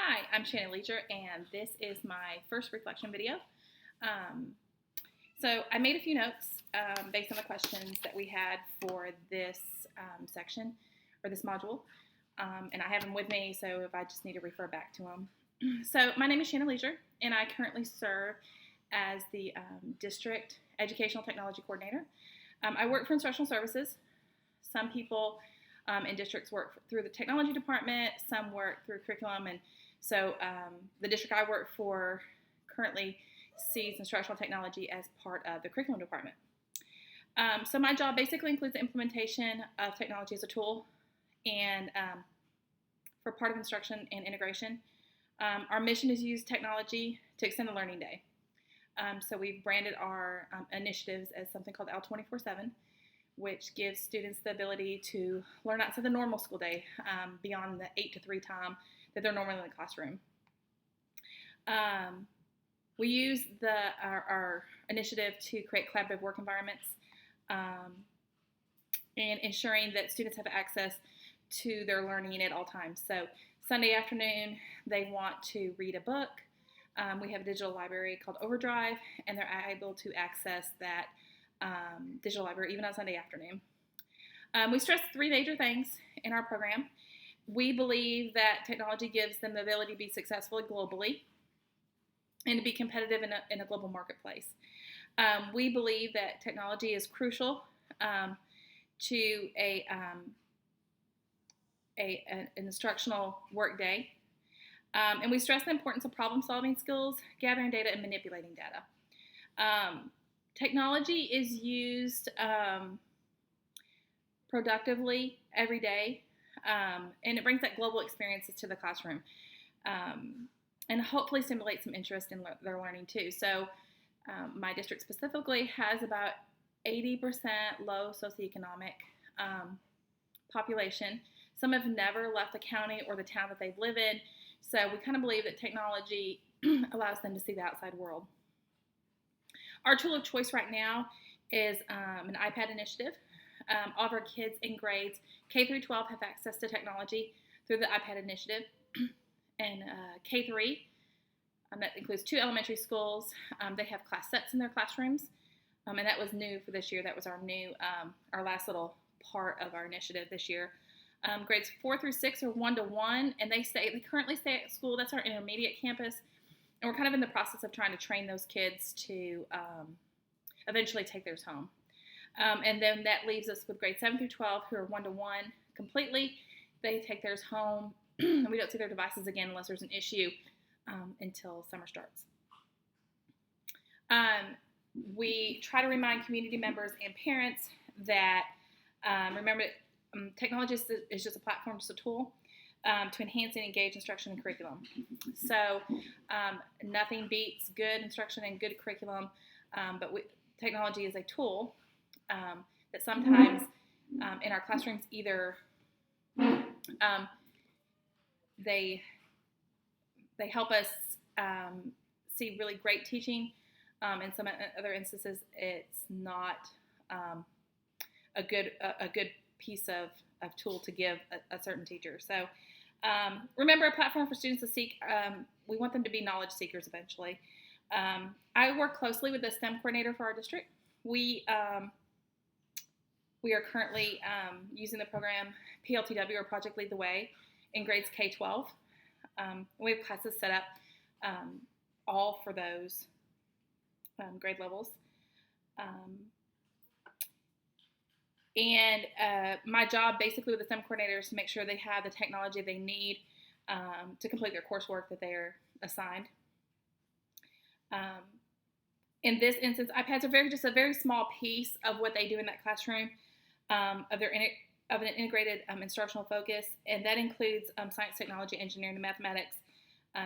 Hi, I'm Shannon Leisure, and this is my first reflection video. So I made a few notes based on the questions that we had for this section or this module, and I have them with me, so if I just need to refer back to them. So my name is Shannon Leisure, and I currently serve as the District Educational Technology Coordinator. I work for Instructional Services. Some people in districts work through the technology department, some work through curriculum, and so the district I work for currently sees instructional technology as part of the curriculum department. So my job basically includes the implementation of technology as a tool and for part of instruction and integration. Our mission is to use technology to extend the learning day. So we've branded our initiatives as something called L24/7, which gives students the ability to learn outside the normal school day beyond the 8 to 3 time that they're normally in the classroom. We use our initiative to create collaborative work environments and ensuring that students have access to their learning at all times. So Sunday afternoon, they want to read a book. We have a digital library called Overdrive, and they're able to access that digital library even on Sunday afternoon. We stress 3 major things in our program. We believe that technology gives them the ability to be successful globally and to be competitive in a global marketplace. We believe that technology is crucial to an instructional workday. And we stress the importance of problem-solving skills, gathering data, and manipulating data. Technology is used productively every day, and it brings that global experiences to the classroom, and hopefully stimulates some interest in their learning too. So my district specifically has about 80% low socioeconomic population. Some have never left the county or the town that they live in, so we kind of believe that technology allows them to see the outside world. Our tool of choice right now is an iPad initiative. All of our kids in grades K through 12 have access to technology through the iPad initiative. And K3, that includes 2 elementary schools. They have class sets in their classrooms, and that was new for this year. That was our last little part of our initiative this year. Grades 4 through 6 are 1-to-1, and they currently stay at school. That's our intermediate campus. And we're kind of in the process of trying to train those kids to eventually take theirs home. And then that leaves us with grades 7 through 12 who are 1-to-1 completely. They take theirs home, and we don't see their devices again unless there's an issue until summer starts. We try to remind community members and parents that, remember, technology is just a platform, just a tool. To enhance and engage instruction and curriculum. So nothing beats good instruction and good curriculum, but technology is a tool that sometimes in our classrooms either they help us see really great teaching. In some other instances, it's not a good piece of tool to give a certain teacher. So remember, a platform for students to seek. We want them to be knowledge seekers eventually. I work closely with the STEM coordinator for our district. We are currently using the program PLTW, or Project Lead the Way, in grades K-12. We have classes set up all for those grade levels. And my job basically with the STEM coordinator is to make sure they have the technology they need to complete their coursework that they are assigned. In this instance, iPads are just a very small piece of what they do in that classroom, of an integrated instructional focus, and that includes science, technology, engineering, and mathematics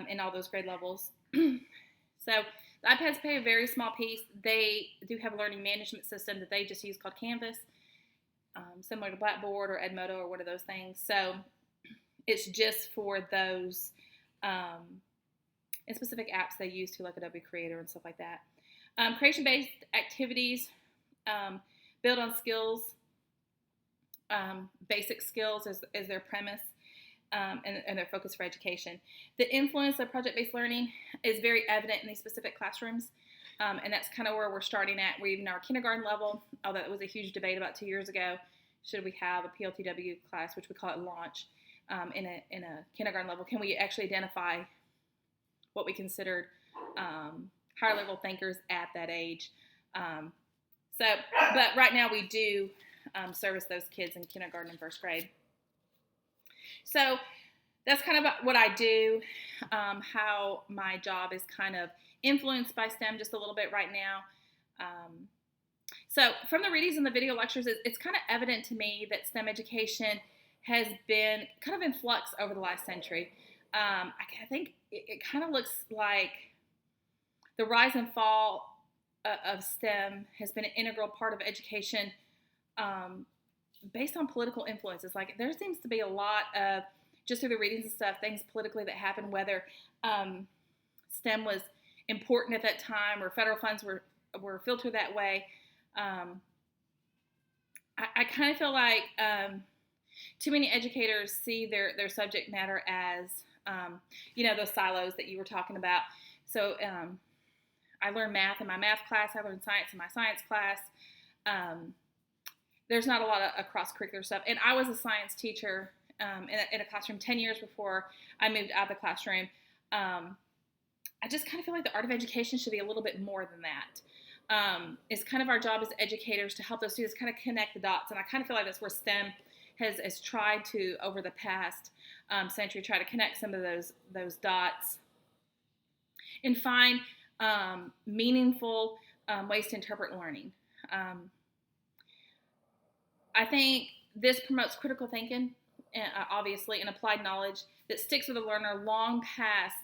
in all those grade levels. So the iPads play a very small piece. They do have a learning management system that they just use called Canvas. Similar to Blackboard or Edmodo or one of those things. So it's just for those and specific apps they use to, like Adobe Creator and stuff like that. Creation-based activities build on skills, basic skills as their premise. and their focus for education. The influence of project-based learning is very evident in these specific classrooms, and that's kind of where we're starting at. We're even our kindergarten level, although it was a huge debate about 2 years ago. Should we have a PLTW class, which we call it launch, in a kindergarten level? Can we actually identify what we considered higher level thinkers at that age? But right now we do service those kids in kindergarten and first grade. So that's kind of what I do, how my job is kind of influenced by STEM just a little bit right now. So from the readings and the video lectures, it's kind of evident to me that STEM education has been kind of in flux over the last century. I think it kind of looks like the rise and fall of STEM has been an integral part of education based on political influences. Like there seems to be a lot of, just through the readings and stuff, things politically that happened, whether STEM was important at that time or federal funds were filtered that way. I kind of feel like too many educators see their subject matter as, those silos that you were talking about. So I learned math in my math class. I learned science in my science class. There's not a lot of cross-curricular stuff. And I was a science teacher in a classroom 10 years before I moved out of the classroom. I just kind of feel like the art of education should be a little bit more than that. It's kind of our job as educators to help those students kind of connect the dots. And I kind of feel like that's where STEM has tried to, over the past century, try to connect some of those dots and find meaningful ways to interpret learning. I think this promotes critical thinking, obviously, and applied knowledge that sticks with the learner long past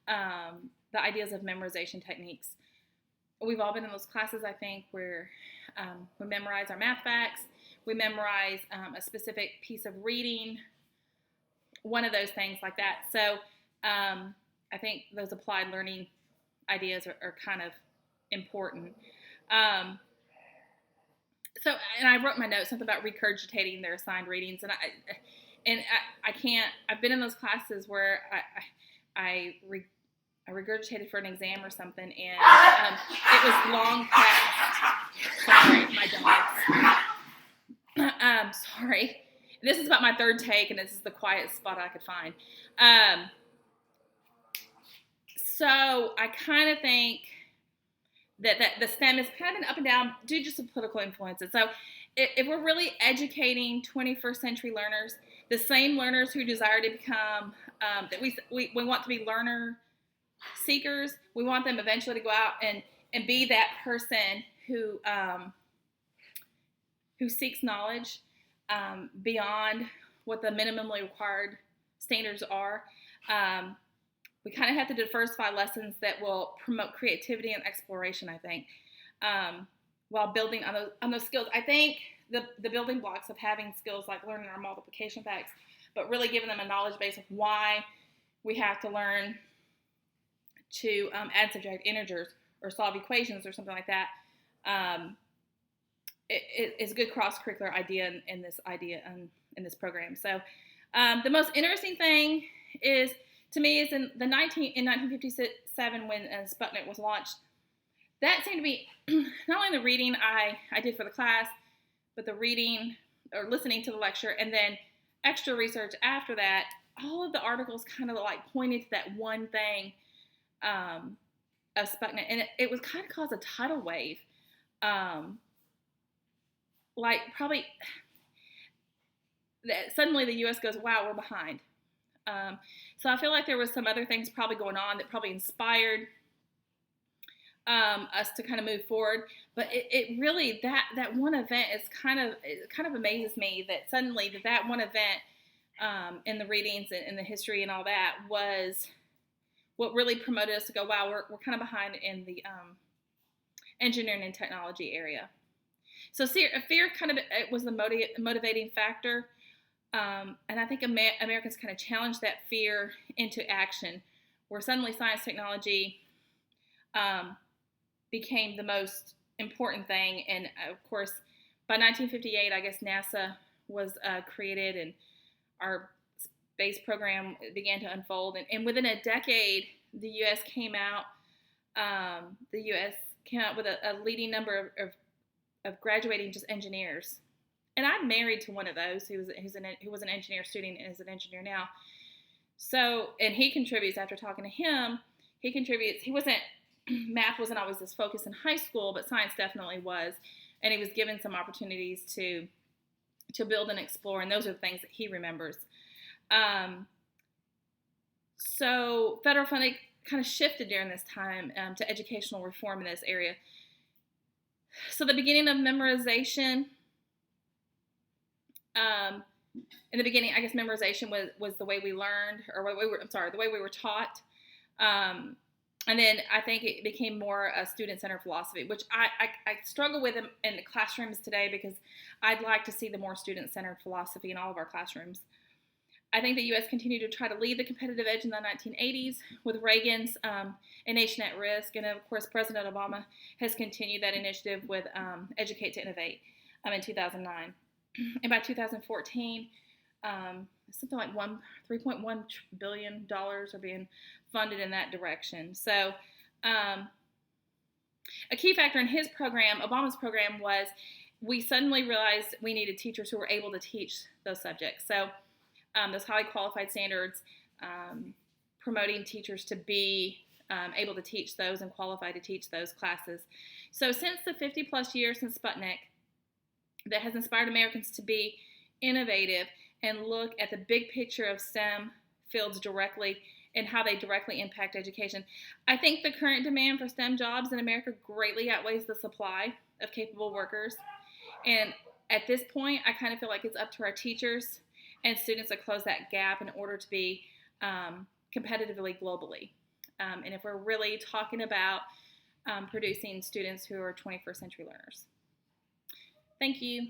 the ideas of memorization techniques. We've all been in those classes, I think, where we memorize our math facts, we memorize a specific piece of reading, one of those things like that. So I think those applied learning ideas are kind of important. So, and I wrote in my notes something about regurgitating their assigned readings, and I can't. I've been in those classes where I regurgitated for an exam or something, and it was long past. Sorry, my dogs. Sorry. This is about my third take, and this is the quietest spot I could find. So I kind of think that the STEM is kind of been up and down due to some political influences. So if we're really educating 21st century learners, the same learners who desire to become, that we want to be learner seekers, we want them eventually to go out and be that person who seeks knowledge beyond what the minimally required standards are. We kind of have to diversify lessons that will promote creativity and exploration, I think, while building on those skills. I think the building blocks of having skills like learning our multiplication facts, but really giving them a knowledge base of why we have to learn to add subtract integers or solve equations or something like that, is a good cross-curricular idea in this program. So the most interesting thing is, to me, is in 1957 when Sputnik was launched. That seemed to be not only the reading I did for the class, but the reading or listening to the lecture, and then extra research after that. All of the articles kind of like pointed to that one thing of Sputnik, and it was kind of caused a tidal wave. Like probably that suddenly the U.S. goes, wow, we're behind. So I feel like there was some other things probably going on that probably inspired us to kind of move forward. But it really, that one event is it kind of amazes me that suddenly that one event in the readings and the history and all that was what really promoted us to go, wow, we're kind of behind in the engineering and technology area. So fear kind of it was the motivating factor. And I think Americans kind of challenged that fear into action, where suddenly science technology became the most important thing. And of course, by 1958, I guess NASA was created, and our based program began to unfold, and within a decade, the U.S. came out. With a leading number of graduating just engineers, and I'm married to one of those who was an engineer student and is an engineer now. So, and he contributes. After talking to him, he contributes. Math wasn't always his focus in high school, but science definitely was, and he was given some opportunities to build and explore, and those are the things that he remembers. So federal funding kind of shifted during this time to educational reform in this area. So the beginning of memorization, in the beginning, I guess memorization was the way we learned, or the way we were taught. And then I think it became more a student-centered philosophy, which I struggle with in the classrooms today, because I'd like to see the more student-centered philosophy in all of our classrooms. I think the U.S. continued to try to lead the competitive edge in the 1980s with Reagan's A Nation at Risk. And, of course, President Obama has continued that initiative with Educate to Innovate in 2009. And by 2014, something like $3.1 billion are being funded in that direction. So a key factor in his program, Obama's program, was we suddenly realized we needed teachers who were able to teach those subjects. So those highly qualified standards, promoting teachers to be able to teach those and qualified to teach those classes. So since the 50-plus years since Sputnik, that has inspired Americans to be innovative and look at the big picture of STEM fields directly and how they directly impact education. I think the current demand for STEM jobs in America greatly outweighs the supply of capable workers. And at this point, I kind of feel like it's up to our teachers and students to close that gap in order to be competitively globally. And if we're really talking about producing students who are 21st century learners. Thank you.